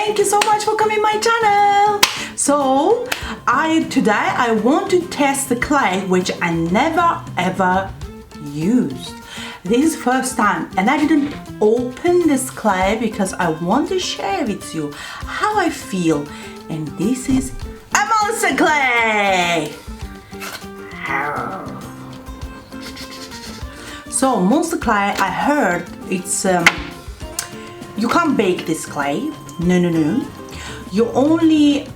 Thank you so much for coming my channel. So today I want to test the clay which I never ever used. This is first time, and I didn't open this clay because I want to share with you how I feel. And this is a monster clay. So monster clay, I heard it's you can't bake this clay. No. You only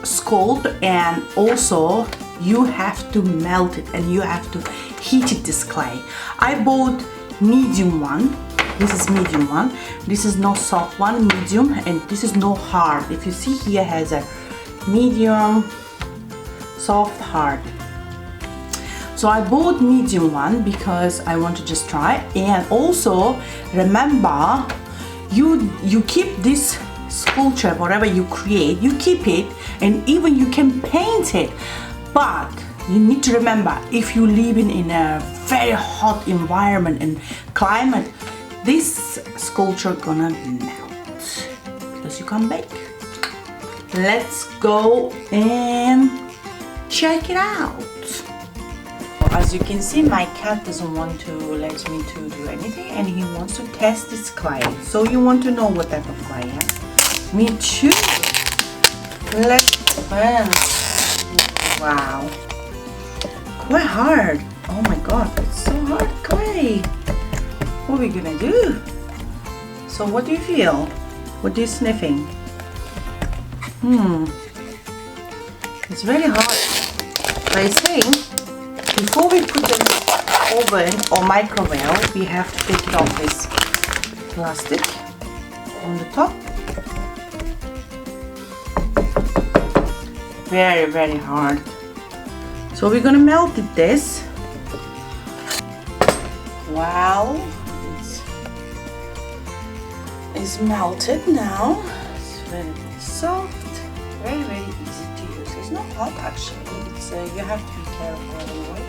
sculpt, and also you have to melt it and you have to heat it, this clay. I bought medium one. This is medium one. This is no soft one, medium, and this is no hard. If you see here has a medium, soft, hard. So I bought medium one because I want to just try. And also remember, you keep this sculpture, whatever you create, you keep it, and even you can paint it. But you need to remember, if you live in a very hot environment and climate, this sculpture gonna melt because you can't bake. Let's go and check it out. As you can see, my cat doesn't want to let me to do anything, and he wants to test this clay. So you want to know what type of clay, yeah? Me too. Let's burn. Wow, quite hard. Oh my god, it's so hard clay. What are we gonna do? So what do you feel? What are you sniffing? It's very hard. I think before we put the oven or microwave, we have to take it off this plastic on the top. Very, very hard. So we're gonna melt it this. Wow, it's melted now. It's very soft, very, very easy to use. It's not hot actually. It's you have to be careful anyway.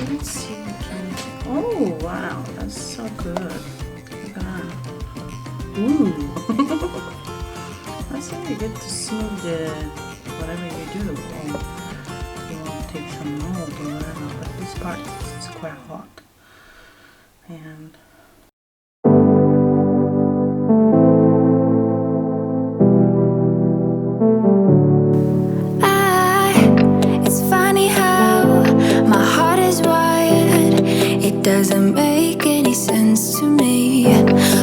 Let's see if we can. Oh wow, that's so good. Look at that. Ooh. That's really good to smooth the whatever you do. You want to take some mold or whatever, but this part is quite hot. And it's funny how my heart is wired. It doesn't make any sense to me,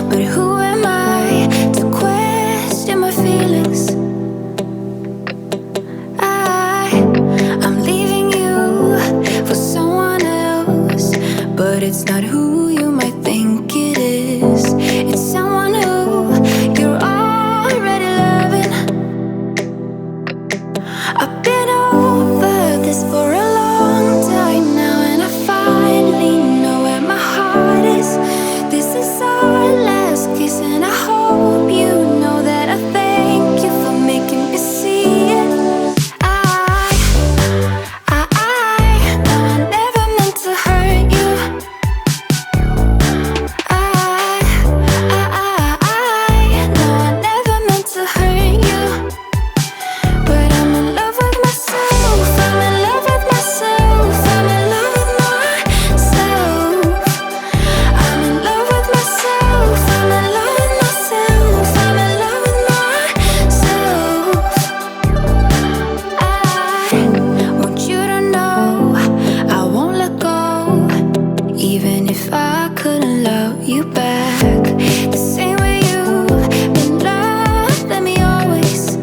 but who am I to question my feelings? I'm leaving you for someone else, but it's not who you might think it is. It's someone who you're already loving. I've been over this for a long time now, and I finally know where my heart is. This is our last kiss, and I hope you know that I thank you for making me see it. No, I never meant to hurt you. No, I never meant to hurt you. But I'm in love with myself. I'm in love with myself. I'm in love with myself. I'm in love with myself. I'm in love with myself. I'm in love with myself. I want you to know I won't let go, even if I couldn't love you back the same way you've been loving me always.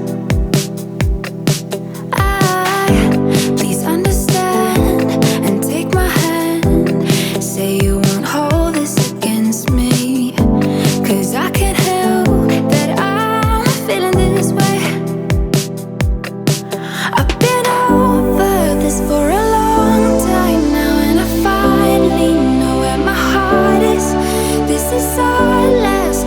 Please understand and take my hand. Say you won't hold this against me, 'cause I can't help that I'm feeling this way. I've been over this for a long time now, and I finally know where my heart is. This is our last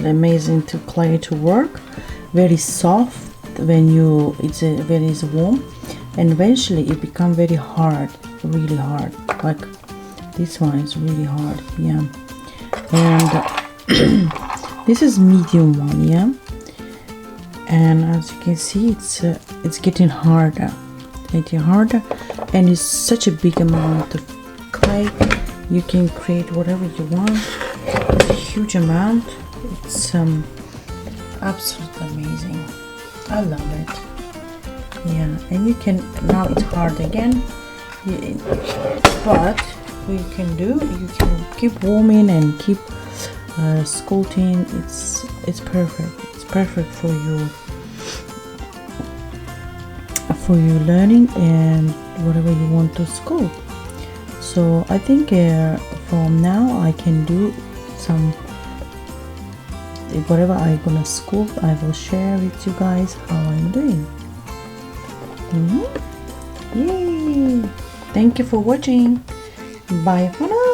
absolutely amazing to clay to work. Very soft when when it's warm, and eventually it become very hard, really hard. Like this one is really hard, yeah. And this is medium one, yeah. And as you can see, it's getting harder, and it's such a big amount of clay. You can create whatever you want. It's a huge amount. It's absolutely amazing. I love it. Yeah, and you can, now it's hard again, but what you can do, you can keep warming and keep sculpting. It's perfect. It's perfect for you learning and whatever you want to sculpt. So I think from now I can do some, whatever I'm gonna sculpt, I will share with you guys how I'm doing. Yay! Thank you for watching. Bye for now.